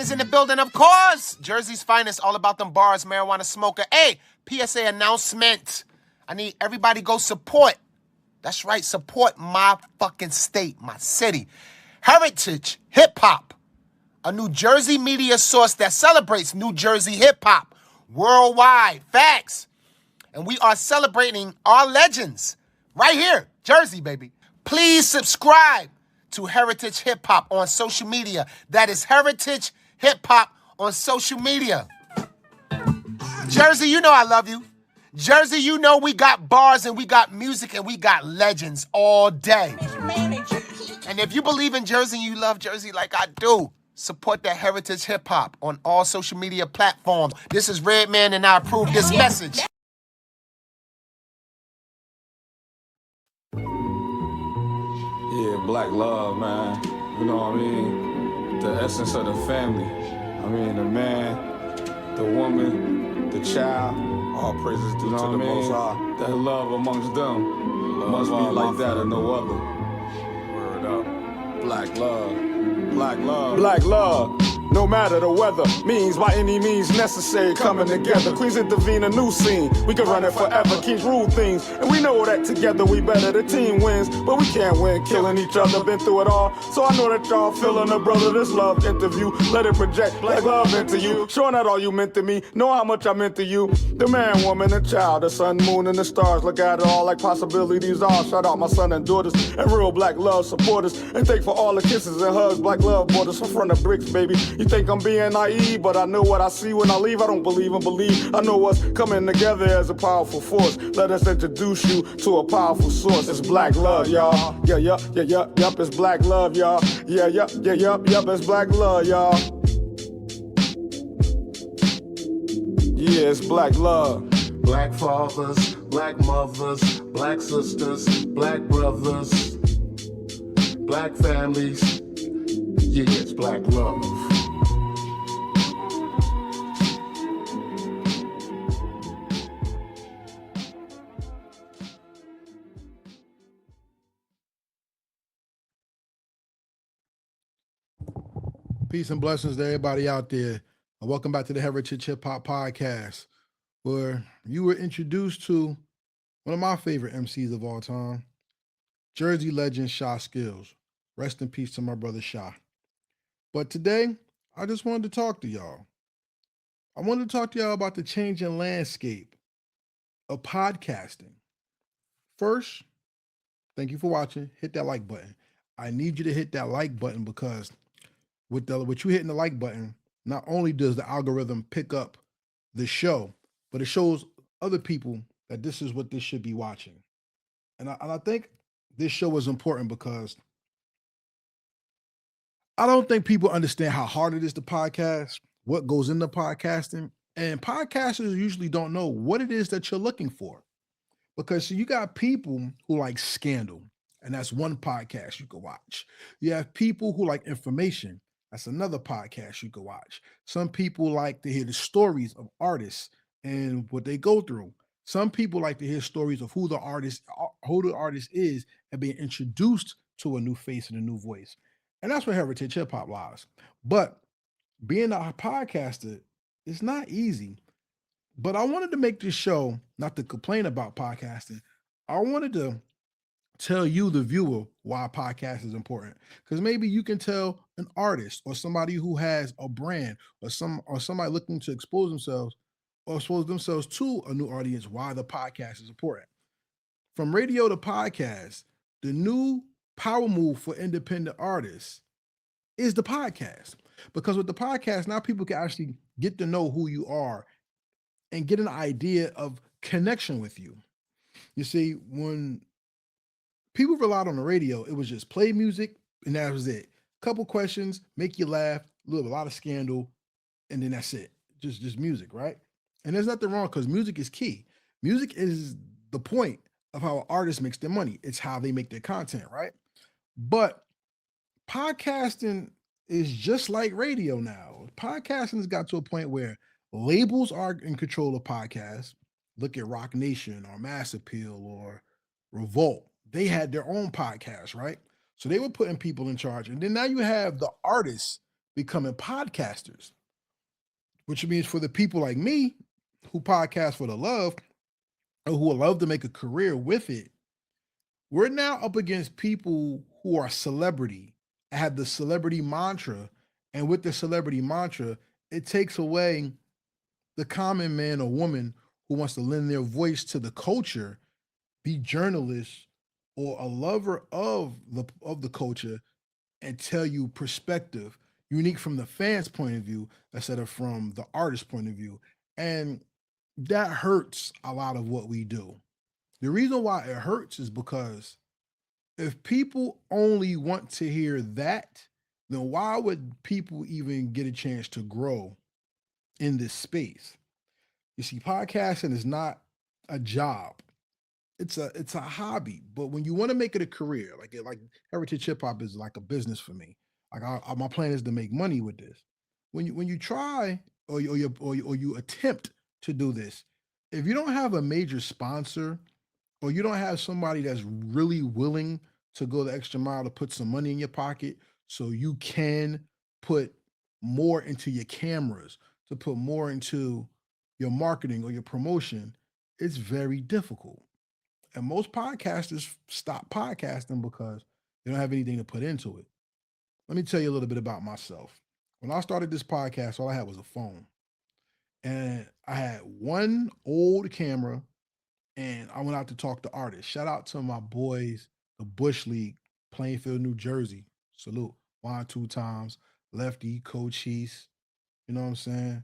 is in the building, of course. Jersey's finest, all about them bars, marijuana smoker. Hey, PSA announcement. I need everybody go support. That's right, support my fucking state, my city. Heritage Hip Hop, a New Jersey media source that celebrates New Jersey hip hop worldwide. Facts. And we are celebrating our legends right here, Jersey, baby. Please subscribe to Heritage Hip Hop on social media. That is Heritage Hip Hop on social media. Jersey, you know I love you. Jersey, you know we got bars and we got music and we got legends all day. And if you believe in Jersey and you love Jersey like I do, support that Heritage Hip Hop on all social media platforms. This is Redman and I approve this message. Yeah, black love, man. You know what I mean? The essence of the family. I mean, the man, the woman, the child. All praises due to the Most High. That love amongst them must be like that or no other. Word up. Black love. Black love. Black love. No matter the weather, means by any means necessary coming together. Queens intervene a new scene. We can run it forever. Kings rule things. And we know that together we better. The team wins, but we can't win killing each other. Been through it all. So I know that y'all feeling a brother. This love interview. Let it project black love into you. Showing out all you meant to me. Know how much I meant to you. The man, woman, the child, the sun, moon, and the stars. Look at it all like possibilities are. Shout out my son and daughters and real black love supporters. And thank for all the kisses and hugs. Black love brought us in front of bricks, baby. You think I'm being naive, but I know what I see when I leave. I don't believe and believe. I know what's coming together as a powerful force. Let us introduce you to a powerful source. It's black love, y'all. Yeah, it's black love, y'all. Yeah, it's black love, y'all. Yeah, it's black love. Black fathers, black mothers, black sisters, black brothers, black families. Yeah, it's black love. Peace and blessings to everybody out there. And welcome back to the Heritage Hip Hop Podcast, where you were introduced to one of my favorite MCs of all time, Jersey legend Sha Skills. Rest in peace to my brother Sha. But today, I just wanted to talk to y'all. I wanted to talk to y'all about the changing landscape of podcasting. First, thank you for watching. Hit that like button. I need you to hit that like button because with you hitting the like button, not only does the algorithm pick up the show, but it shows other people that this is what they should be watching. And I think this show is important because I don't think people understand how hard it is to podcast, what goes into podcasting, and podcasters usually don't know what it is that you're looking for. Because you got people who like scandal, and that's one podcast you can watch. You have people who like information. That's another podcast you can watch. Some people like to hear the stories of artists and what they go through. Some people like to hear stories of who the artist is and being introduced to a new face and a new voice. And that's where Heritage Hip Hop lies. But being a podcaster is not easy. But I wanted to make this show, not to complain about podcasting. I wanted to tell you, the viewer, why podcast is important. Because maybe you can tell an artist or somebody who has a brand or somebody looking to expose themselves to a new audience why the podcast is important. From radio to podcast, the new power move for independent artists is the podcast. Because with the podcast, now people can actually get to know who you are and get an idea of connection with you. You see, when people relied on the radio, it was just play music and that was it. Couple questions, make you laugh, a lot of scandal, and then that's it. Just music, right? And there's nothing wrong because music is key. Music is the point of how an artist makes their money. It's how they make their content, right? But podcasting is just like radio now. Podcasting has got to a point where labels are in control of podcasts. Look at Rock Nation or Mass Appeal or Revolt. They had their own podcast, right? So they were putting people in charge. And then now you have the artists becoming podcasters, which means for the people like me who podcast for the love or who would love to make a career with it, we're now up against people who are celebrity, have the celebrity mantra. And with the celebrity mantra, it takes away the common man or woman who wants to lend their voice to the culture, be journalists or a lover of the culture, and tell you perspective unique from the fans' point of view instead of from the artist's point of view. And that hurts a lot of what we do. The reason why it hurts is because if people only want to hear that, then why would people even get a chance to grow in this space? You see, podcasting is not a job. It's a hobby. But when you want to make it a career, like Heritage Hip Hop is like a business for me. Like my plan is to make money with this. When you try or you attempt to do this, if you don't have a major sponsor or you don't have somebody that's really willing to go the extra mile to put some money in your pocket so you can put more into your cameras, to put more into your marketing or your promotion, it's very difficult. And most podcasters stop podcasting because they don't have anything to put into it. Let me tell you a little bit about myself. When I started this podcast, all I had was a phone. And I had one old camera and I went out to talk to artists. Shout out to my boys, the Bush League, Plainfield, New Jersey. Salute. One, two times. Lefty, Coach Cheese. You know what I'm saying?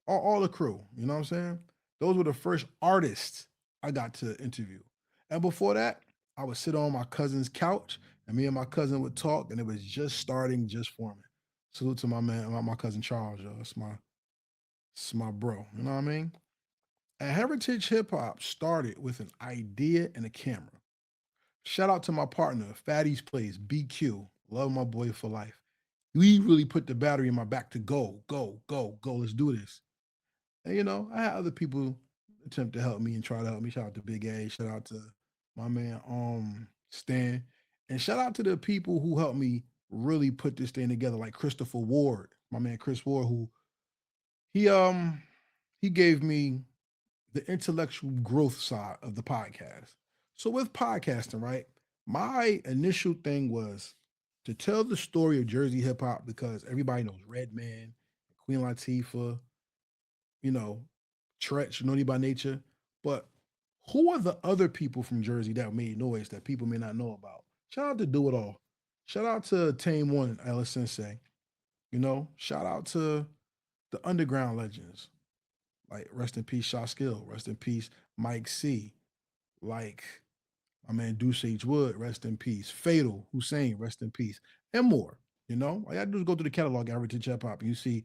All the crew. You know what I'm saying? Those were the first artists I got to interview. And before that, I would sit on my cousin's couch and me and my cousin would talk, and it was just starting, just forming. Salute to my man, my cousin Charles, yo. It's my bro. You know what I mean? And Heritage Hip Hop started with an idea and a camera. Shout out to my partner, Fatty's Place, BQ. Love my boy for life. We really put the battery in my back to go, go, go, go. Let's do this. And I had other people attempt to help me and try to help me. Shout out to Big A. Shout out to my man Stan. And shout out to the people who helped me really put this thing together, like Christopher Ward, my man Chris Ward, who he gave me the intellectual growth side of the podcast. So with podcasting, right? My initial thing was to tell the story of Jersey hip hop because everybody knows Redman, Queen Latifah, you know, Tretch, Naughty by Nature. But who are the other people from Jersey that made noise that people may not know about? Shout out to Do It All. Shout out to Tame One, Alice Sensei. Shout out to the underground legends. Like rest in peace, Shaw Skill. Rest in peace, Mike C. Like my man Deuce H. Wood, rest in peace. Fatal, Hussein, rest in peace. And more. All you gotta do is go through the catalog, Heritage Hip Hop, and you see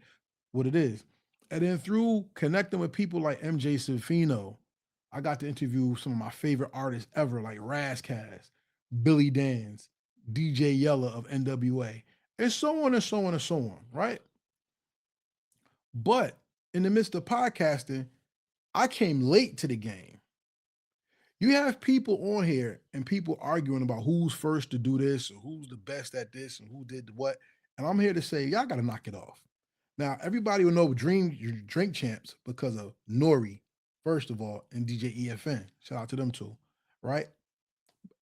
what it is. And then through connecting with people like MJ Safino, I got to interview some of my favorite artists ever, like Razkaz, Billy Danz, DJ Yella of NWA, and so on and so on and so on, right? But in the midst of podcasting, I came late to the game. You have people on here and people arguing about who's first to do this or who's the best at this and who did what. And I'm here to say, y'all got to knock it off. Now, everybody will know Drink Champs because of Nori, first of all, and DJ EFN. Shout out to them too, right?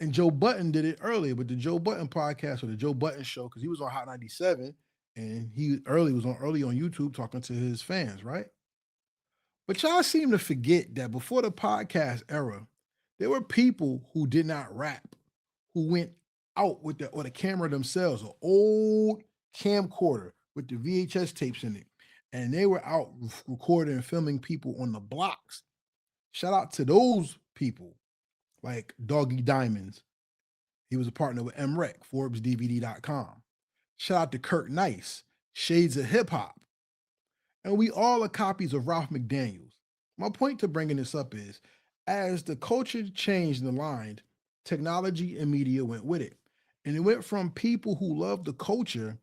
And Joe Button did it earlier, but the Joe Button podcast or the Joe Button show, because he was on Hot 97 and he was early on YouTube talking to his fans, right? But y'all seem to forget that before the podcast era, there were people who did not rap, who went out with the camera themselves, an old camcorder with the VHS tapes in it. And they were out recording and filming people on the blocks. Shout out to those people like Doggy Diamonds. He was a partner with MREC, ForbesDVD.com. Shout out to Kurt Nice, Shades of Hip Hop. And we all are copies of Ralph McDaniels. My point to bringing this up is, as the culture changed and aligned, technology and media went with it. And it went from people who loved the culture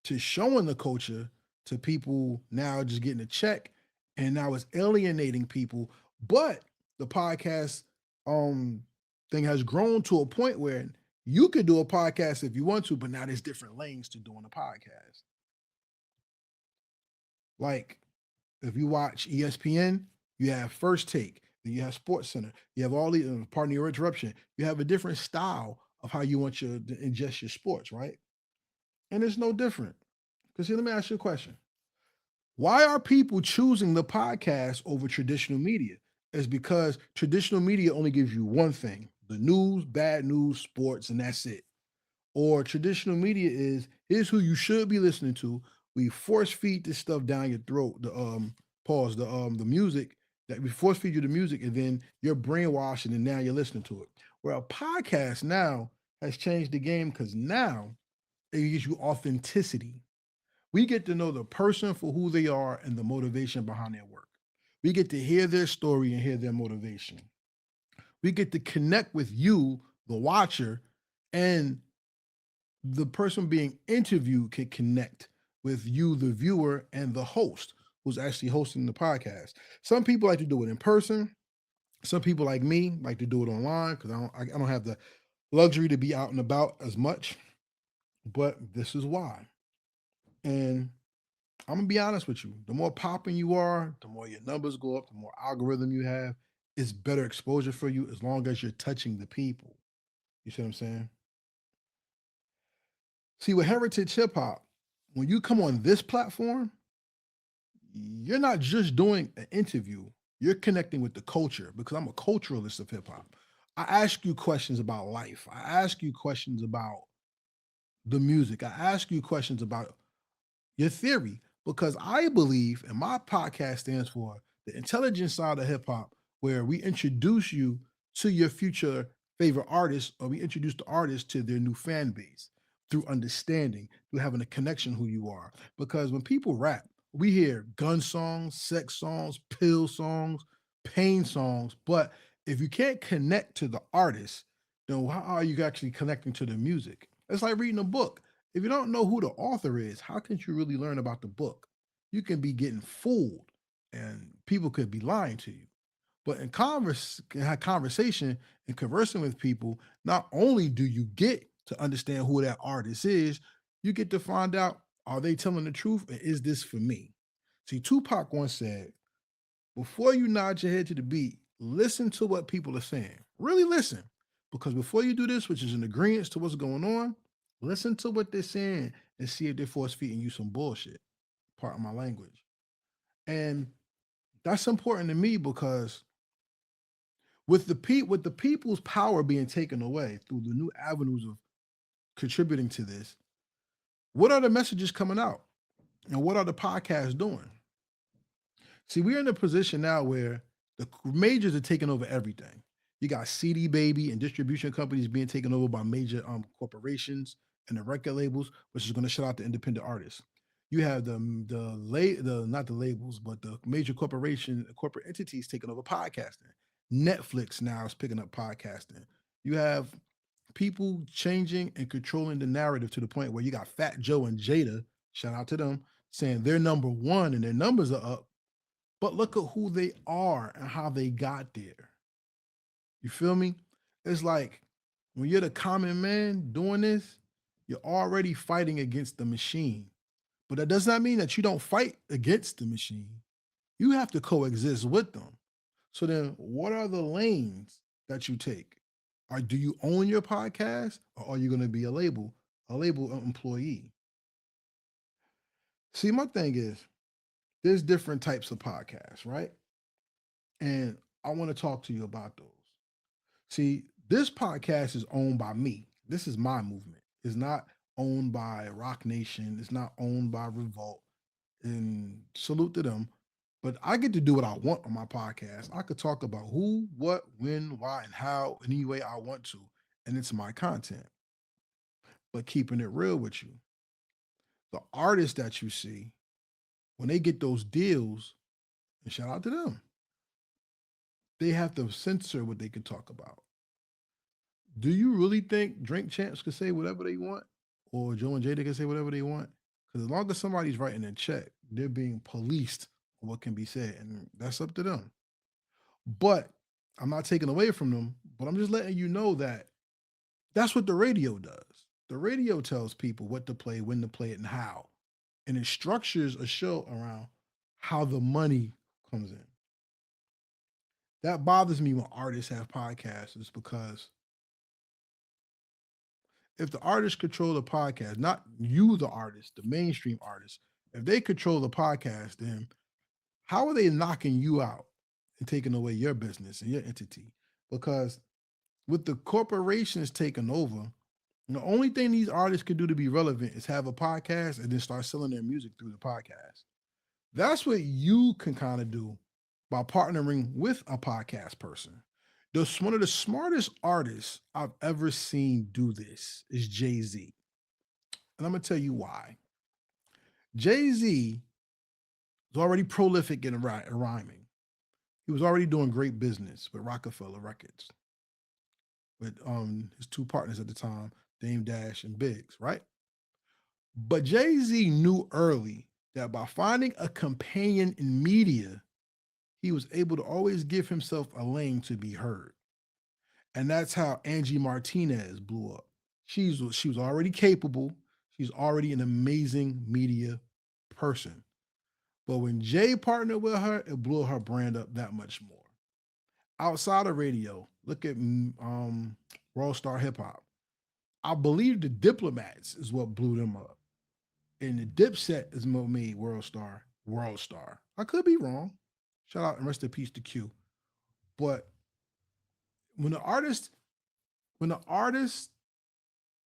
to showing the culture to people now just getting a check, and now it's alienating people. But the podcast thing has grown to a point where You could do a podcast if you want to, but now there's different lanes to doing a podcast. Like if you watch ESPN, you have First Take, then you have Sports Center, you have all these. Pardon your interruption. You have a different style of how you want to ingest your sports, right? And it's no different. Because here, let me ask you a question. Why are people choosing the podcast over traditional media? It's because traditional media only gives you one thing: the news, bad news, sports, and that's it. Or traditional media is here's who you should be listening to. We force feed this stuff down your throat. The music that we force feed you the music, and then you're brainwashed, and then now you're listening to it. Where a podcast now has changed the game because now it gives you authenticity. We get to know the person for who they are and the motivation behind their work. We get to hear their story and hear their motivation. We get to connect with you, the watcher, and the person being interviewed can connect with you, the viewer, and the host who's actually hosting the podcast. Some people like to do it in person. Some people like me like to do it online because I don't have the luxury to be out and about as much. But this is why. And I'm gonna be honest with you. The more popping you are, the more your numbers go up, the more algorithm you have, it's better exposure for you as long as you're touching the people. You see what I'm saying? See, with heritage hip hop, when you come on this platform, you're not just doing an interview, you're connecting with the culture because I'm a culturalist of hip hop. I ask you questions about life. I ask you questions about the music. I ask you questions about your theory because I believe, and my podcast stands for the intelligence side of hip hop, where we introduce you to your future favorite artists, or we introduce the artist to their new fan base through understanding, through having a connection who you are. Because when people rap, we hear gun songs, sex songs, pill songs, pain songs, but if you can't connect to the artist, then how are you actually connecting to the music? It's like reading a book. If you don't know who the author is, how can you really learn about the book? You can be getting fooled and people could be lying to you. But in conversation and conversing with people, not only do you get to understand who that artist is, you get to find out, are they telling the truth and is this for me? See, Tupac once said, before you nod your head to the beat, listen to what people are saying. Really listen. Because before you do this, which is an agreement to what's going on, listen to what they're saying and see if they're force feeding you some bullshit. Part of my language. And that's important to me because with the people's power being taken away through the new avenues of contributing to this, what are the messages coming out? And what are the podcasts doing? See, we're in a position now where the majors are taking over everything. You got CD Baby and distribution companies being taken over by major corporations and the record labels, which is going to shut out the independent artists. You have the not the labels, but the major corporate entities taking over podcasting. Netflix now is picking up podcasting. You have people changing and controlling the narrative to the point where you got Fat Joe and Jada, shout out to them, saying they're number one and their numbers are up, but look at who they are and how they got there. You feel me? It's like when you're the common man doing this, you're already fighting against the machine. But that does not mean that you don't fight against the machine. You have to coexist with them. So then what are the lanes that you take? Or do you own your podcast or are you going to be a label employee? See, my thing is there's different types of podcasts, right? And I want to talk to you about those. See, this podcast is owned by me. This is my movement. It's not owned by Rock Nation. It's not owned by Revolt. And salute to them. But I get to do what I want on my podcast. I could talk about who, what, when, why, and how, any way I want to. And it's my content. But keeping it real with you, the artists that you see, when they get those deals, and shout out to them, they have to censor what they can talk about. Do you really think Drink Champs can say whatever they want? Or Joe and Jada can say whatever they want? Because as long as somebody's writing a check, they're being policed on what can be said. And that's up to them. But I'm not taking away from them, but I'm just letting you know that That's what the radio does. The radio tells people what to play, when to play it, and how. And it structures a show around how the money comes in. That bothers me when artists have podcasts, is because if the artists control the podcast, not you, the artist, the mainstream artist, if they control the podcast, then how are they knocking you out and taking away your business and your entity? Because with the corporations taking over, the only thing these artists could do to be relevant is have a podcast and then start selling their music through the podcast. That's what you can kind of do by partnering with a podcast person. One of the smartest artists I've ever seen do this is Jay-Z. And I'm going to tell you why. Jay-Z was already prolific in rhyming. He was already doing great business with Rockefeller Records, with his two partners at the time, Dame Dash and Biggs, right? But Jay-Z knew early that by finding a companion in media, he was able to always give himself a lane to be heard. And that's how Angie Martinez blew up. She was already capable. She's already an amazing media person. But when Jay partnered with her, it blew her brand up that much more. Outside of radio, look at World Star Hip Hop. I believe the Diplomats is what blew them up. And the Dipset is what made World Star World Star. I could be wrong. Shout out and rest in peace to Q. But when the artist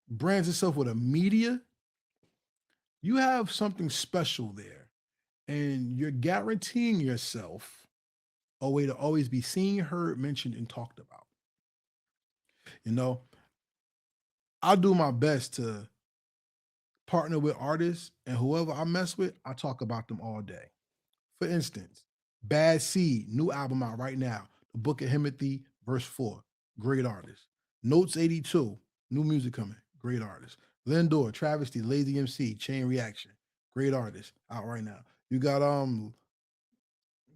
brands itself with a media, you have something special there. And you're guaranteeing yourself a way to always be seen, heard, mentioned, and talked about. You know, I do my best to partner with artists, and whoever I mess with, I talk about them all day. For instance, Bad Seed, new album out right now. The Book of Himothy, verse 4, great artist. Notes 82, new music coming, great artist. Lindor, Travesty, Lazy MC, Chain Reaction, great artist, out right now. You got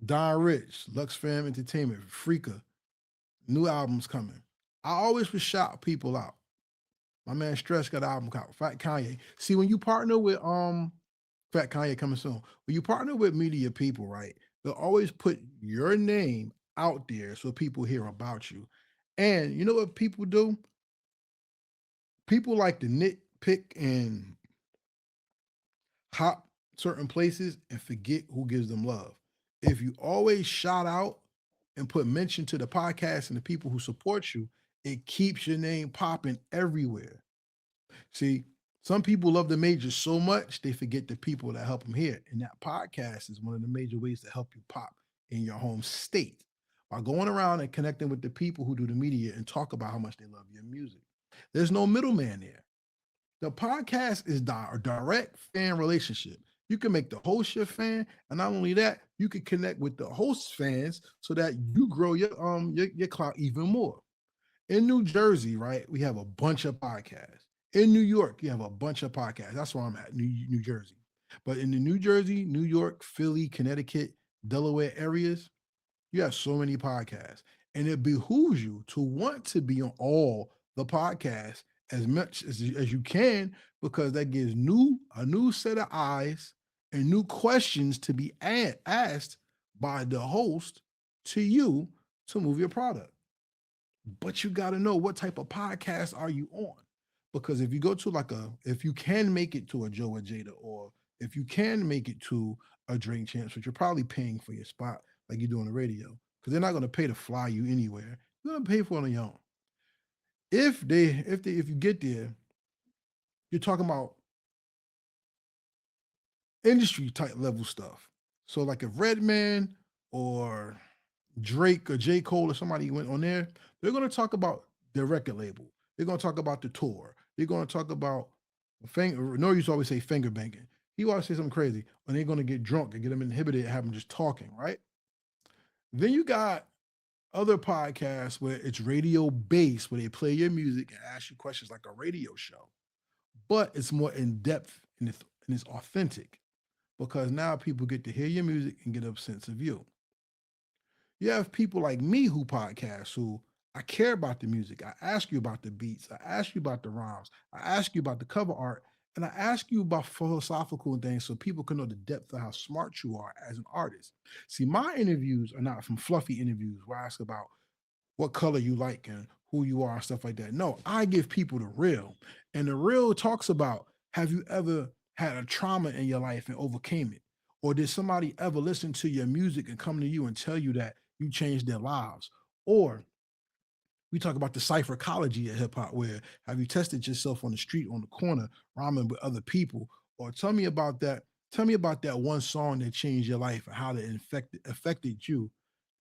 Don Rich, Lux Fam Entertainment, Freaka, new albums coming. I always would shout people out. My man Stress got an album called Fat Kanye. See, when you partner with Fat Kanye coming soon, when you partner with media people, right, they'll always put your name out there so people hear about you. And you know what people do? People like to nitpick and hop certain places and forget who gives them love. If you always shout out and put mention to the podcast and the people who support you, it keeps your name popping everywhere. See, some people love the majors so much they forget the people that help them here. And that podcast is one of the major ways to help you pop in your home state by going around and connecting with the people who do the media and talk about how much they love your music. There's no middleman there. The podcast is a direct fan relationship. You can make the host your fan, and not only that, you can connect with the host fans so that you grow your clout even more. In New Jersey, right, we have a bunch of podcasts. In New York, you have a bunch of podcasts. That's where I'm at, New Jersey. But in the New Jersey, New York, Philly, Connecticut, Delaware areas, you have so many podcasts. And it behooves you to want to be on all the podcasts as much as you can, because that gives a new set of eyes and new questions to be asked by the host to you to move your product. But you got to know what type of podcast are you on. Because if you go to if you can make it to a Joe or Jada, or if you can make it to a Drink Champs, which you're probably paying for your spot like you do on the radio, because they're not going to pay to fly you anywhere. You're going to pay for it on your own. If you get there, you're talking about industry type level stuff. So like if Redman or Drake or J. Cole or somebody went on there, they're going to talk about their record label. They're going to talk about the tour. They're going to talk about Nor used to always say finger banging. He always say something crazy. And they're going to get drunk and get them inhibited and have them just talking, right? Then you got other podcasts where it's radio based, where they play your music and ask you questions like a radio show. But it's more in depth and it's authentic, because now people get to hear your music and get a sense of you. You have people like me who podcast, who I care about the music. I ask you about the beats. I ask you about the rhymes. I ask you about the cover art. And I ask you about philosophical things so people can know the depth of how smart you are as an artist. See, my interviews are not from fluffy interviews where I ask about what color you like and who you are and stuff like that. No, I give people the real. And the real talks about, have you ever had a trauma in your life and overcame it? Or did somebody ever listen to your music and come to you and tell you that you changed their lives? Or we talk about the psychology of hip hop, where have you tested yourself on the street, on the corner, rhyming with other people? Or tell me about that. Tell me about that one song that changed your life and how it affected you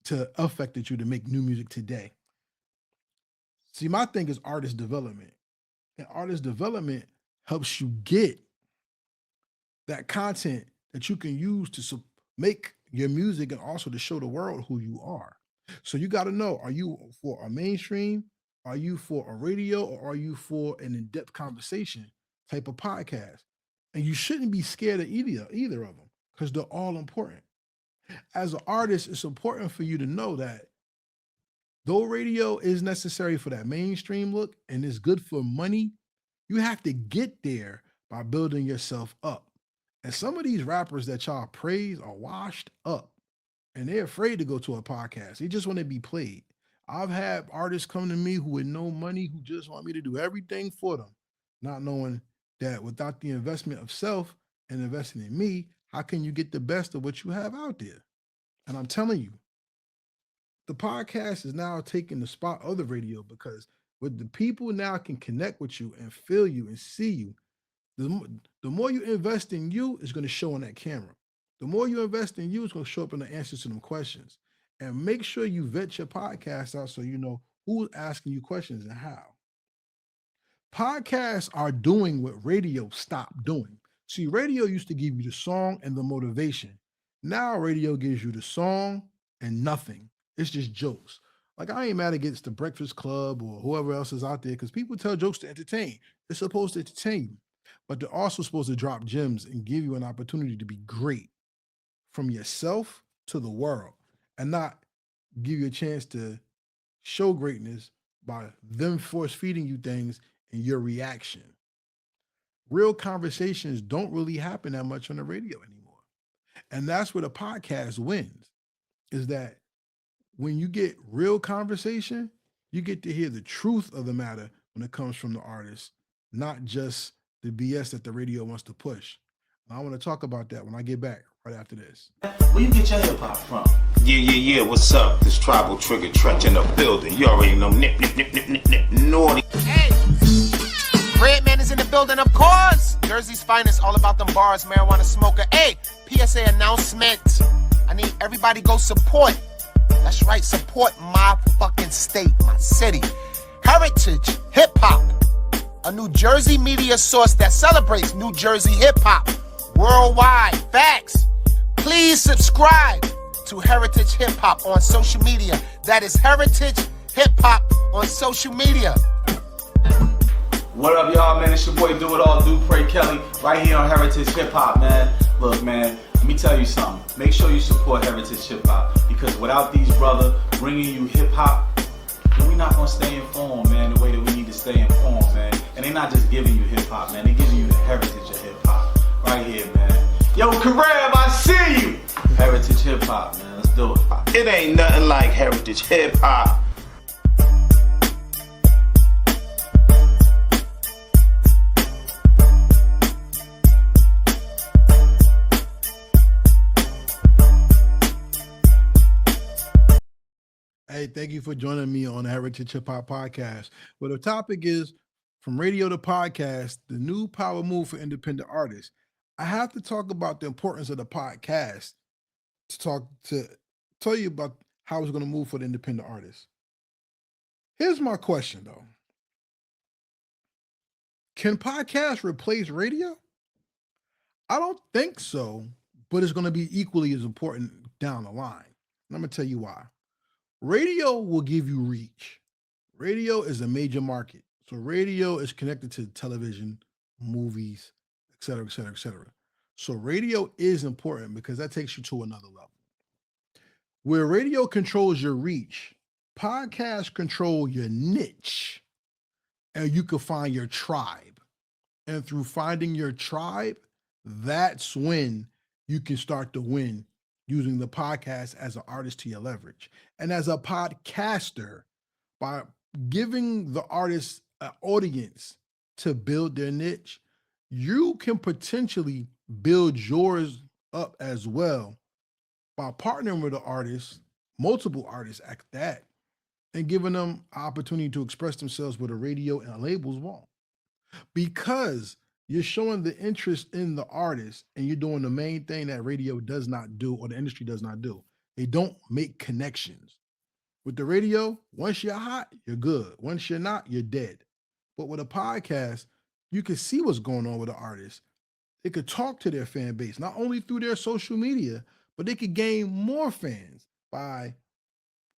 to make new music today. See, my thing is artist development. And artist development helps you get that content that you can use to make your music and also to show the world who you are. So you got to know, are you for a mainstream? Are you for a radio? Or are you for an in-depth conversation type of podcast? And you shouldn't be scared of either of them because they're all important. As an artist, it's important for you to know that though radio is necessary for that mainstream look and it's good for money, you have to get there by building yourself up. And some of these rappers that y'all praise are washed up and they're afraid to go to a podcast. They just want to be played. I've had artists come to me who with no money who just want me to do everything for them, not knowing that without the investment of self and investing in me, how can you get the best of what you have out there? And I'm telling you, the podcast is now taking the spot of the radio because with the people now can connect with you and feel you and see you, the more you invest in you, it's going to show on that camera. The more you invest in you, it's going to show up in the answers to them questions. And make sure you vet your podcast out so you know who's asking you questions and how. Podcasts are doing what radio stopped doing. See, radio used to give you the song and the motivation. Now radio gives you the song and nothing. It's just jokes. Like I ain't mad against the Breakfast Club or whoever else is out there because people tell jokes to entertain. It's supposed to entertain you, but they're also supposed to drop gems and give you an opportunity to be great from yourself to the world and not give you a chance to show greatness by them force feeding you things and your reaction. Real conversations don't really happen that much on the radio anymore. And that's where the podcast wins, is that when you get real conversation, you get to hear the truth of the matter when it comes from the artist, not just the BS that the radio wants to push. And I want to talk about that when I get back right after this. Where you get your hip hop from? Yeah, what's up? This Tribal Trigger Trench in the building. You already know, nip, naughty. Hey, Redman is in the building, of course. Jersey's finest, all about them bars, marijuana smoker. Hey, PSA announcement. I need everybody go support. That's right, support my fucking state, my city. Heritage Hip Hop, a New Jersey media source that celebrates New Jersey hip hop worldwide. Facts. Please subscribe to Heritage Hip Hop on social media. That is Heritage Hip Hop on social media. What up, y'all, man? It's your boy Do It All, Do Pray Kelly, right here on Heritage Hip Hop, man. Look, man, let me tell you something. Make sure you support Heritage Hip Hop, because without these brothers bringing you hip hop, we're not gonna stay informed, man, the way that we need to stay informed, man. And they're not just giving you hip hop, man. They're giving you the heritage of hip hop, right here, man. Yo, Karab, I see you. Heritage Hip Hop, man. Let's do it. It ain't nothing like Heritage Hip Hop. Hey, thank you for joining me on the Heritage Hip Hop Podcast, where the topic is from radio to podcast, the new power move for independent artists. I have to talk about the importance of the podcast to tell you about how it's going to move for the independent artists. Here's my question, though. Can podcasts replace radio? I don't think so, but it's going to be equally as important down the line. And I'm going to tell you why. Radio will give you reach. Radio is a major market. So radio is connected to television, movies, et cetera, et cetera, et cetera. So radio is important because that takes you to another level. Where radio controls your reach, Podcasts control your niche, and you can find your tribe. And through finding your tribe, that's when you can start to win using the podcast as an artist to your leverage. And as a podcaster, by giving the artist an audience to build their niche, you can potentially build yours up as well by partnering with an artist, multiple artists at that, and giving them opportunity to express themselves with a radio and labels won't. Because you're showing the interest in the artist and you're doing the main thing that radio does not do or the industry does not do. They don't make connections. With the radio, once you're hot, you're good. Once you're not, you're dead. But with a podcast, you can see what's going on with the artist. They could talk to their fan base, not only through their social media, but they could gain more fans by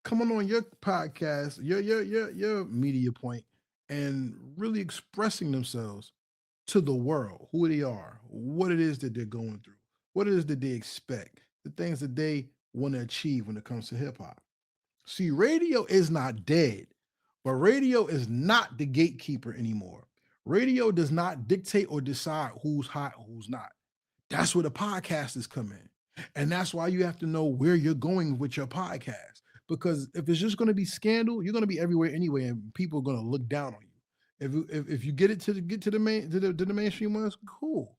coming on your podcast, your media point, and really expressing themselves to the world, who they are, what it is that they're going through, what it is that they expect, the things that they want to achieve when it comes to hip hop. See, radio is not dead, but radio is not the gatekeeper anymore. Radio does not dictate or decide who's hot, who's not. That's where the podcasters come in. And that's why you have to know where you're going with your podcast. Because if it's just going to be scandal, you're going to be everywhere anyway, and people are going to look down on you. If you get to the mainstream ones, cool.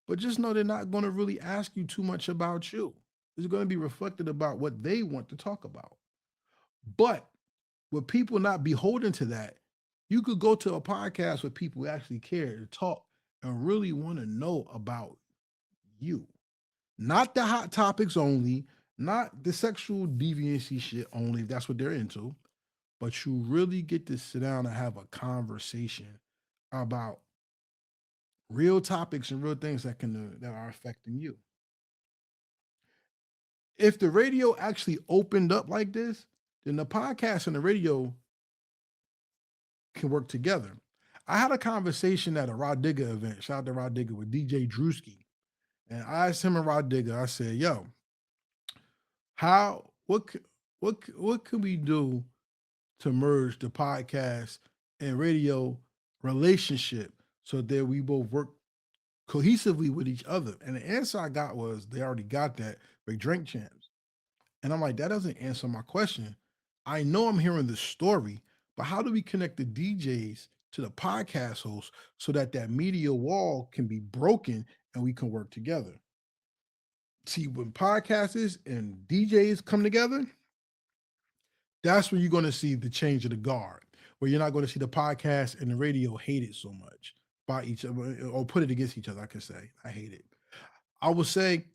But just know they're not going to really ask you too much about you. It's going to be reflected about what they want to talk about. But with people not beholden to that, you could go to a podcast with people who actually care to talk and really want to know about you. Not the hot topics only, not the sexual deviancy shit only, if that's what they're into, but you really get to sit down and have a conversation about real topics and real things that are affecting you. If the radio actually opened up like this, then the podcast and the radio can work together. I had a conversation at a Rod Digger event, shout out to Rod Digger, with DJ Drewski. And I asked him and Rod Digger, I said, yo, what can we do to merge the podcast and radio relationship so that we both work cohesively with each other? And the answer I got was they already got that with Drink Champs. And I'm like, that doesn't answer my question. I know I'm hearing the story, but how do we connect the DJs to the podcast hosts so that that media wall can be broken and we can work together? See, when podcasters and DJs come together, that's when you're going to see the change of the guard, where you're not going to see the podcast and the radio hate it so much by each other or put it against each other. I can say, I hate it. I would say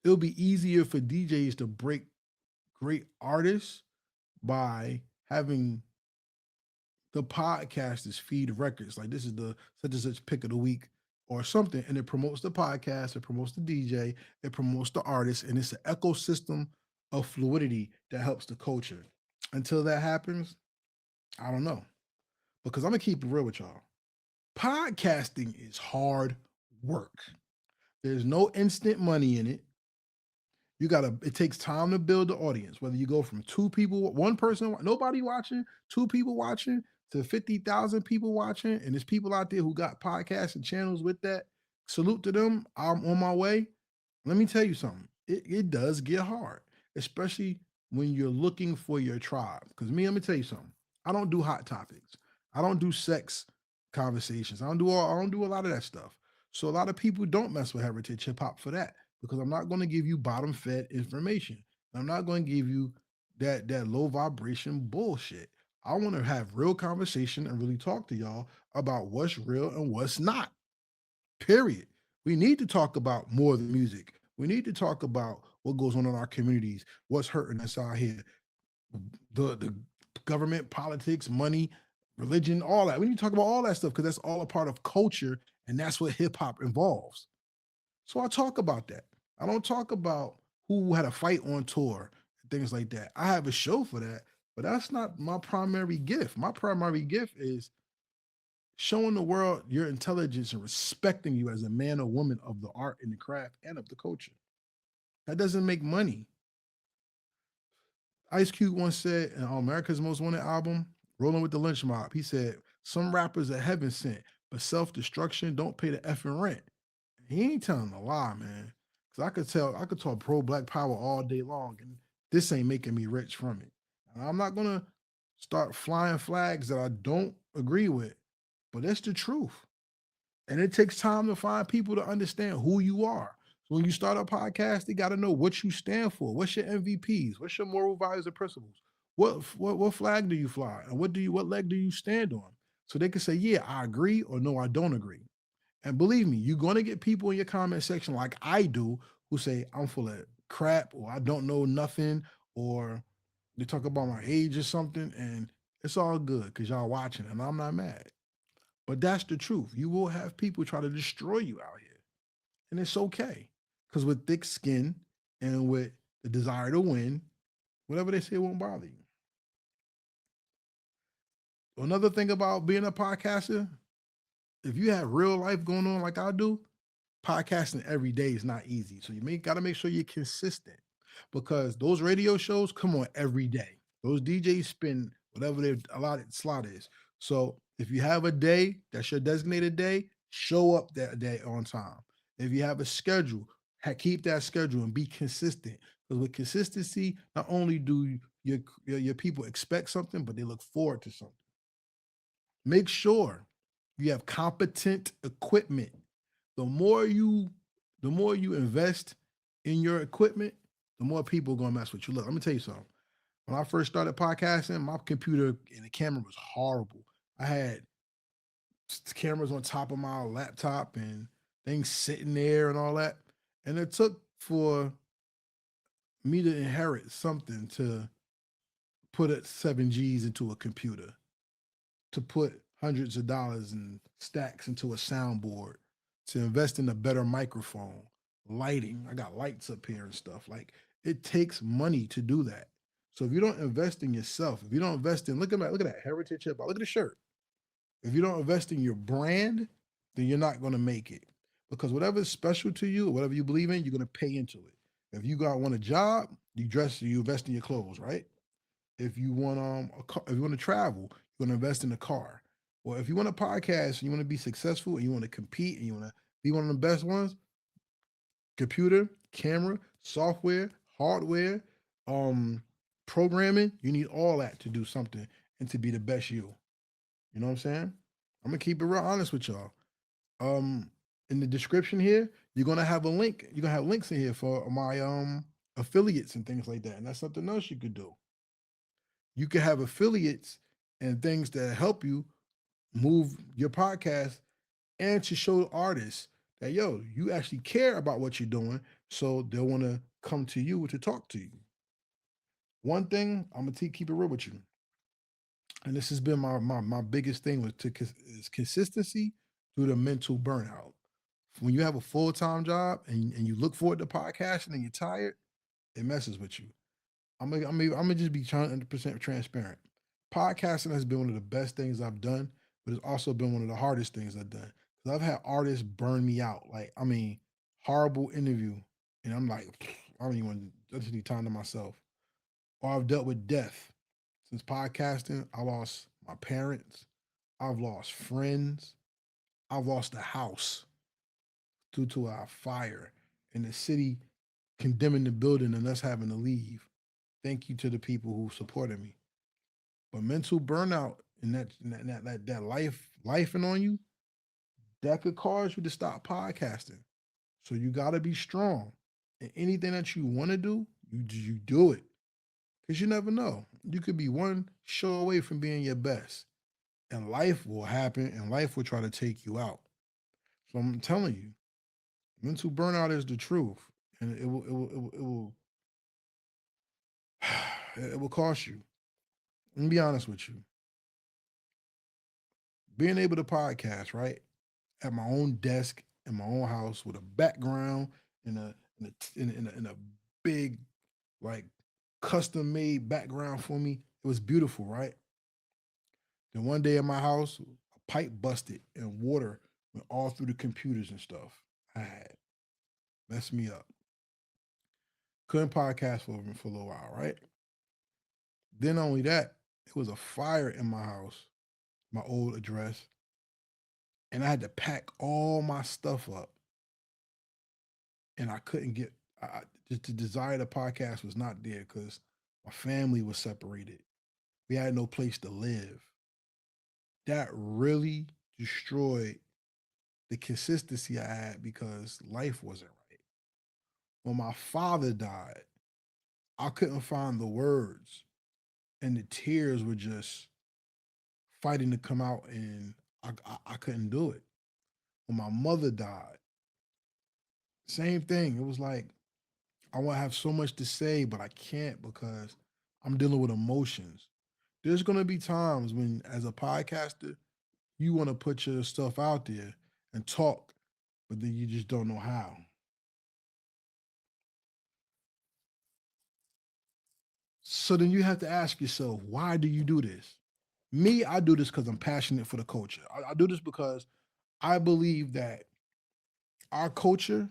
it'll be easier for DJs to break great artists by having the podcasters feed records. Like, this is the such and such pick of the week or something. And it promotes the podcast, it promotes the DJ, it promotes the artist. And it's an ecosystem of fluidity that helps the culture. Until that happens, I don't know. Because I'm going to keep it real with y'all. Podcasting is hard work. There's no instant money in it. It takes time to build the audience, whether you go from 2 people, 1 person, nobody watching, 2 people watching, to 50,000 people watching. And there's people out there who got podcasts and channels with that. Salute to them. I'm on my way. Let me tell you something. It does get hard, especially when you're looking for your tribe. Because let me tell you something. I don't do hot topics. I don't do sex conversations. I don't do a lot of that stuff. So a lot of people don't mess with heritage hip hop for that, because I'm not going to give you bottom fed information. I'm not going to give you that low vibration bullshit. I want to have real conversation and really talk to y'all about what's real and what's not. Period. We need to talk about more than music. We need to talk about what goes on in our communities, what's hurting us out here, the government, politics, money, religion, all that. We need to talk about all that stuff because that's all a part of culture, and that's what hip hop involves. So I talk about that. I don't talk about who had a fight on tour, things like that. I have a show for that, but that's not my primary gift. My primary gift is showing the world your intelligence and respecting you as a man or woman of the art and the craft and of the culture. That doesn't make money. Ice Cube once said in America's Most Wanted album, Rolling with the Lynch Mob, he said, some rappers are heaven sent, but self-destruction don't pay the effing rent. He ain't telling a lie, man. Cause I could talk pro black power all day long, and this ain't making me rich from it. And I'm not gonna start flying flags that I don't agree with, but that's the truth. And it takes time to find people to understand who you are. So when you start a podcast, they got to know what you stand for. What's your MVPs? What's your moral values and principles? What flag do you fly? And what leg do you stand on? So they can say, yeah, I agree, or no, I don't agree. And believe me, you're gonna get people in your comment section like I do who say I'm full of crap, or I don't know nothing, or they talk about my age or something, and it's all good because y'all watching, and I'm not mad. But that's the truth. You will have people try to destroy you out here. And it's okay. Because with thick skin and with the desire to win, whatever they say won't bother you. Another thing about being a podcaster, if you have real life going on like I do, podcasting every day is not easy. So gotta make sure you're consistent because those radio shows come on every day. Those DJs spin whatever their allotted slot is. So if you have a day that's your designated day, show up that day on time. If you have a schedule, keep that schedule and be consistent. Because with consistency, not only do your people expect something, but they look forward to something. Make sure you have competent equipment. The more you the more you invest in your equipment, the more people are gonna mess with you. Look, let me tell you something. When I first started podcasting, my computer and the camera was horrible. I had cameras on top of my laptop and things sitting there and all that. And it took for me to inherit something to put 7Gs into a computer, to put hundreds of dollars and stacks into a soundboard, to invest in a better microphone, lighting. I got lights up here and stuff. Like it takes money to do that. So if you don't invest in yourself, if you don't invest in look at that heritage hip hop, look at the shirt. If you don't invest in your brand, then you're not going to make it. Because whatever is special to you or whatever you believe in, you're going to pay into it. If you want a job, you invest in your clothes, right? If you want if you want to travel, you're going to invest in a car. Or if you want a podcast and you want to be successful and you want to compete and you want to be one of the best ones, computer, camera, software, hardware, programming, you need all that to do something and to be the best you. You know what I'm saying? I'm gonna keep it real honest with y'all. Um, in the description here, you're gonna have a link. You're gonna have links in here for my affiliates and things like that. And that's something else you could do. You could have affiliates and things that help you move your podcast and to show artists that you actually care about what you're doing, so they'll want to come to you to talk to you. One thing I'm gonna keep it real with you, and this has been my biggest thing is consistency through the mental burnout. When you have a full-time job and you look forward to podcasting and you're tired, it messes with you. I'm gonna just be 100% transparent. Podcasting has been one of the best things I've done, but it's also been one of the hardest things I've done. Because I've had artists burn me out. Like, I mean, horrible interview. And I'm like, I just need time to myself. Or I've dealt with death. Since podcasting, I lost my parents. I've lost friends. I've lost a house due to a fire in the city condemning the building and us having to leave. Thank you to the people who supported me. But mental burnout and that lifing on you, that could cause you to stop podcasting. So you gotta be strong. And anything that you want to do, you do it. Because you never know. You could be one show away from being your best. And life will happen and life will try to take you out. So I'm telling you, mental burnout is the truth. And it will cost you. Let me be honest with you. Being able to podcast, right? At my own desk in my own house with a background in a big like custom made background for me. It was beautiful, right? Then one day in my house, a pipe busted and water went all through the computers and stuff I had. Messed me up. Couldn't podcast for a little while, right? Then only that, it was a fire in my house, my old address, and I had to pack all my stuff up, and I couldn't get. Just the desire of the podcast was not there because my family was separated. We had no place to live. That really destroyed the consistency I had because life wasn't right. When my father died, I couldn't find the words, and the tears were just fighting to come out, and I couldn't do it. When my mother died, same thing. It was like I want to have so much to say, but I can't because I'm dealing with emotions. There's gonna be times when, as a podcaster, you want to put your stuff out there and talk, but then you just don't know how. So then you have to ask yourself, why do you do this? Me, I do this because I'm passionate for the culture. I do this because I believe that our culture,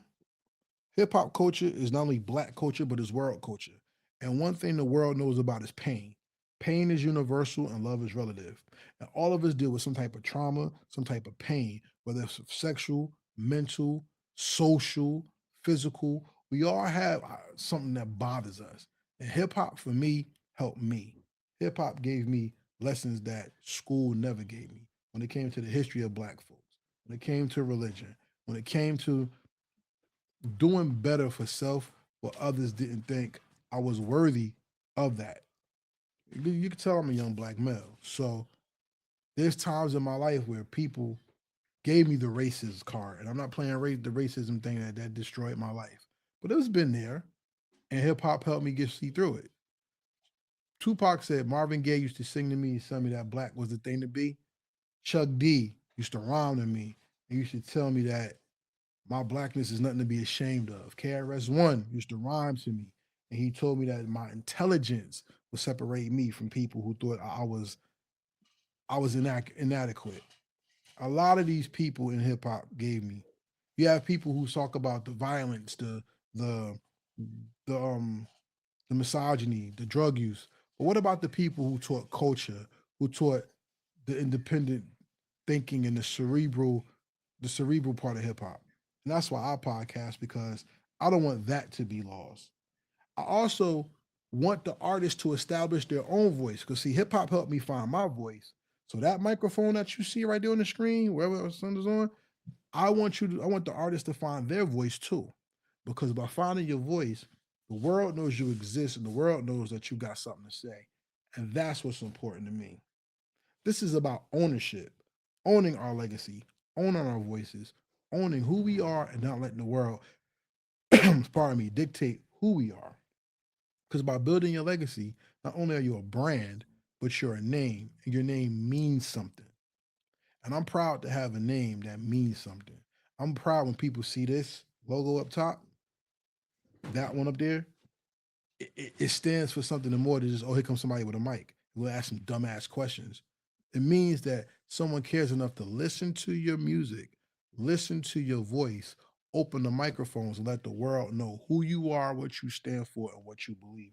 hip hop culture, is not only black culture, but it's world culture. And one thing the world knows about is pain. Pain is universal and love is relative. And all of us deal with some type of trauma, some type of pain, whether it's sexual, mental, social, physical. We all have something that bothers us. And hip hop, for me, helped me. Hip hop gave me lessons that school never gave me when it came to the history of black folks, when it came to religion, when it came to doing better for self where others didn't think I was worthy of that. You can tell I'm a young black male. So there's times in my life where people gave me the racist card, and I'm not playing the racism thing that destroyed my life. But it's been there, and hip hop helped me get see through it. Tupac said Marvin Gaye used to sing to me and tell me that black was the thing to be. Chuck D used to rhyme to me and used to tell me that my blackness is nothing to be ashamed of. KRS-One used to rhyme to me, and he told me that my intelligence would separate me from people who thought I was inadequate. A lot of these people in hip hop gave me. You have people who talk about the violence, the the um the misogyny, the drug use. But what about the people who taught culture, who taught the independent thinking and the cerebral part of hip hop? And that's why I podcast because I don't want that to be lost. I also want the artists to establish their own voice because see, hip hop helped me find my voice. So that microphone that you see right there on the screen, wherever the sun is on, I want the artist to find their voice too. Because by finding your voice, the world knows you exist and the world knows that you got something to say. And that's what's important to me. This is about ownership, owning our legacy, owning our voices, owning who we are and not letting the world, pardon me, dictate who we are. Because by building your legacy, not only are you a brand, but you're a name, and your name means something. And I'm proud to have a name that means something. I'm proud when people see this logo up top, that one up there, it stands for something more than just, oh, here comes somebody with a mic. We'll ask some dumbass questions. It means that someone cares enough to listen to your music, listen to your voice, open the microphones, and let the world know who you are, what you stand for, and what you believe in.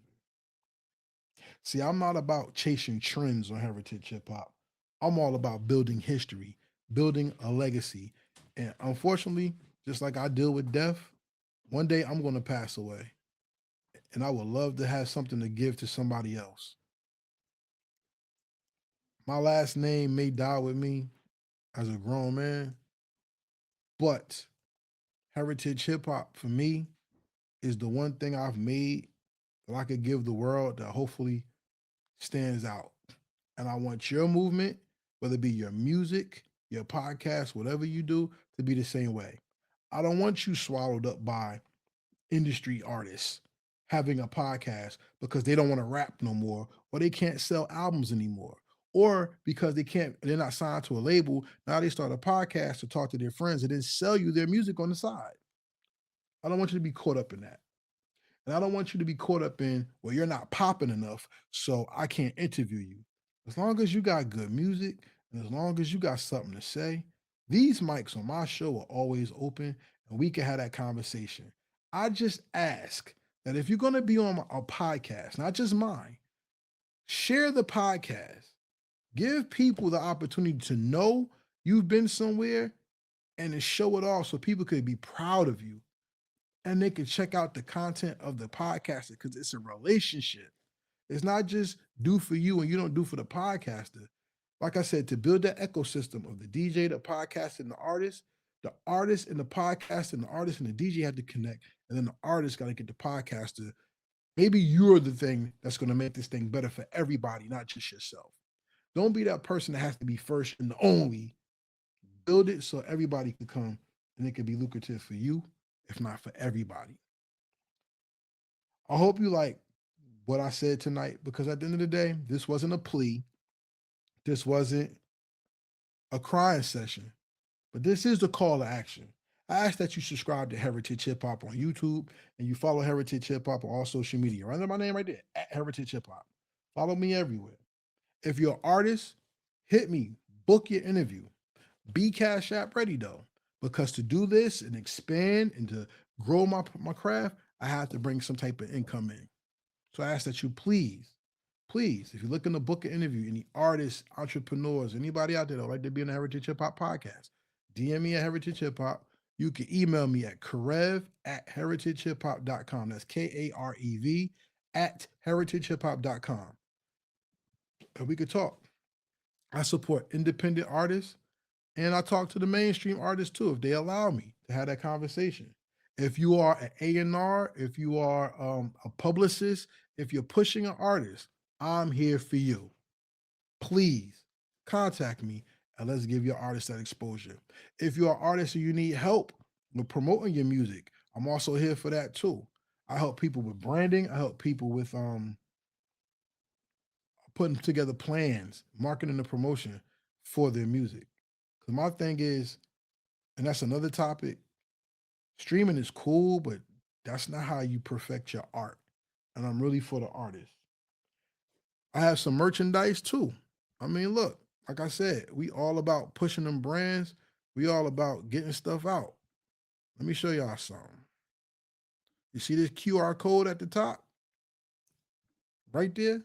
See, I'm not about chasing trends on heritage hip hop. I'm all about building history, building a legacy. And unfortunately, just like I deal with death, one day I'm going to pass away. And I would love to have something to give to somebody else. My last name may die with me as a grown man, but heritage hip hop for me is the one thing I've made that I could give the world that hopefully stands out. And I want your movement, whether it be your music, your podcast, whatever you do, to be the same way. I don't want you swallowed up by industry artists having a podcast because they don't want to rap no more or they can't sell albums anymore. Or because they're not signed to a label. Now they start a podcast to talk to their friends and then sell you their music on the side. I don't want you to be caught up in that. And I don't want you to be caught up in, well, you're not popping enough, so I can't interview you. As long as you got good music and as long as you got something to say, these mics on my show are always open and we can have that conversation. I just ask that if you're going to be on a podcast, not just mine, Share the podcast. Give people the opportunity to know you've been somewhere and to show it off so people could be proud of you and they can check out the content of the podcaster because it's a relationship. It's not just do for you and you don't do for the podcaster. Like I said, to build that ecosystem of the DJ, the podcast, and the artist and the podcast and the artist and the DJ have to connect. And then the artist got to get the podcaster. Maybe you're the thing that's going to make this thing better for everybody, not just yourself. Don't be that person that has to be first and the only. Build it so everybody can come and it can be lucrative for you, if not for everybody. I hope you like what I said tonight because at the end of the day, this wasn't a plea. This wasn't a crying session, but this is the call to action. I ask that you subscribe to Heritage Hip Hop on YouTube and you follow Heritage Hip Hop on all social media. Right under my name right there, at Heritage Hip Hop. Follow me everywhere. If you're an artist, hit me, book your interview. Be Cash App ready though, because to do this and expand and to grow my craft, I have to bring some type of income in. So I ask that you please, if you're looking to book an interview, any artists, entrepreneurs, anybody out there that would like to be on the Heritage Hip Hop podcast, DM me at Heritage Hip Hop. You can email me at karev@heritagehiphop.com. That's KAREV at heritagehiphop.com. And we could talk. I support independent artists and I talk to the mainstream artists too, if they allow me to have that conversation. If you are an A&R, if you are a publicist, if you're pushing an artist, I'm here for you. Please contact me and let's give your artist that exposure. If you're an artist and you need help with promoting your music, I'm also here for that too. I help people with branding. I help people with putting together plans, marketing and promotion for their music. Because my thing is, and that's another topic, streaming is cool, but that's not how you perfect your art. And I'm really for the artist. I have some merchandise too. I mean, look, like I said, we all about pushing them brands. We all about getting stuff out. Let me show y'all something. You see this QR code at the top? Right there?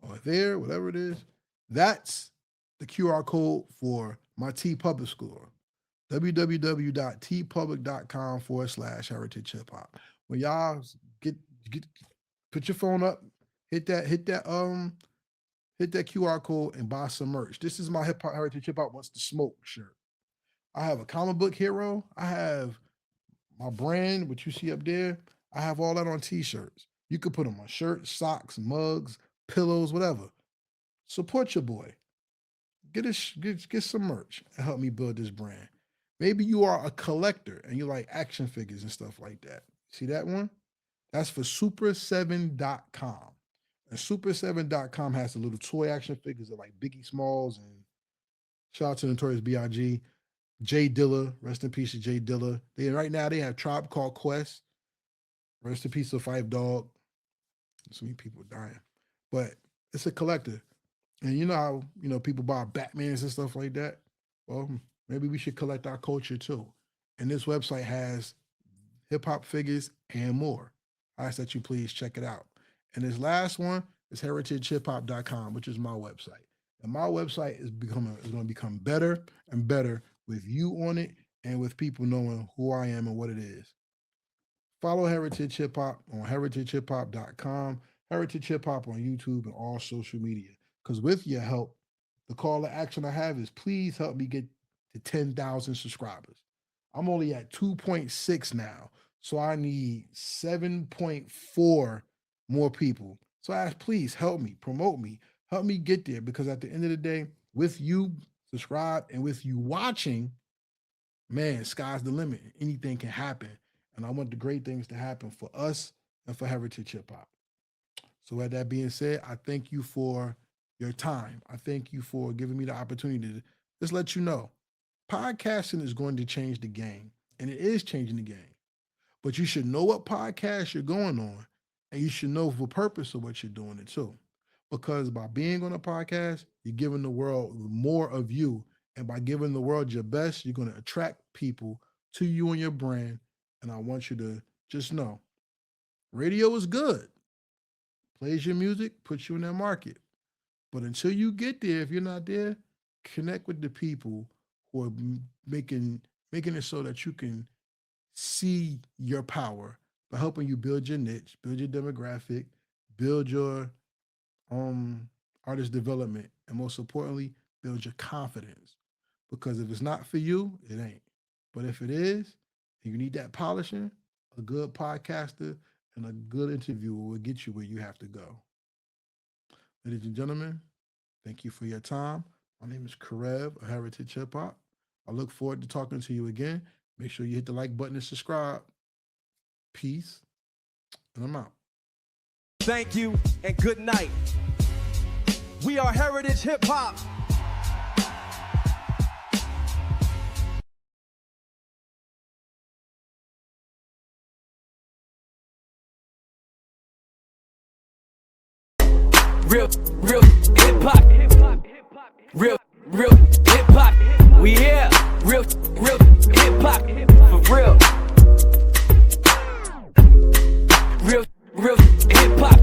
Or there, whatever it is. That's the QR code for my T Public store. www.tpublic.com/heritage hip hop. When y'all get put your phone up, hit that QR code and buy some merch. This is my hip hop Heritage Hip Hop Wants to Smoke shirt. I have a comic book hero. I have my brand, what you see up there. I have all that on t-shirts. You could put them on shirts, socks, mugs, pillows, whatever. Support your boy. Get some merch and help me build this brand. Maybe you are a collector and you like action figures and stuff like that. See that one? That's for super7.com. And super7.com has the little toy action figures of like Biggie Smalls and shout out to Notorious B.I.G. Jay Dilla, rest in peace to Jay Dilla. Right now they have Tribe Called Quest. Rest in peace to Five Dog. So many people dying. But it's a collector. And you know how, people buy Batmans and stuff like that? Well, maybe we should collect our culture too. And this website has hip hop figures and more. I ask that you please check it out. And this last one is heritagehiphop.com, which is my website. And my website is going to become better and better with you on it and with people knowing who I am and what it is. Follow Heritage Hip Hop on heritagehiphop.com, Heritage Hip Hop on YouTube and all social media. Because with your help, the call to action I have is please help me get to 10,000 subscribers. I'm only at 2.6 now, so I need 7.4 more people. So I ask, please help me, promote me, help me get there. Because at the end of the day, with you subscribe and with you watching, man, sky's the limit. Anything can happen. And I want the great things to happen for us and for Heritage Hip Hop. So with that being said, I thank you for your time. I thank you for giving me the opportunity to just let you know, podcasting is going to change the game, and it is changing the game. But you should know what podcast you're going on, and you should know the purpose of what you're doing it too. Because by being on a podcast, you're giving the world more of you. And by giving the world your best, you're going to attract people to you and your brand. And I want you to just know, radio is good. plays your music, puts you in that market. But until you get there, if you're not there, connect with the people who are making it so that you can see your power by helping you build your niche, build your demographic, build your artist development, and most importantly, build your confidence. Because if it's not for you, it ain't. But if it is, and you need that polishing, a good podcaster and a good interviewer will get you where you have to go. Ladies and gentlemen, thank you for your time. My name is Karev of Heritage Hip Hop. I look forward to talking to you again. Make sure you hit the like button and subscribe. Peace, and I'm out. Thank you and good night. We are Heritage Hip Hop. Real hip hop. Real hip hop. We here. Real hip hop. For real. Real hip hop.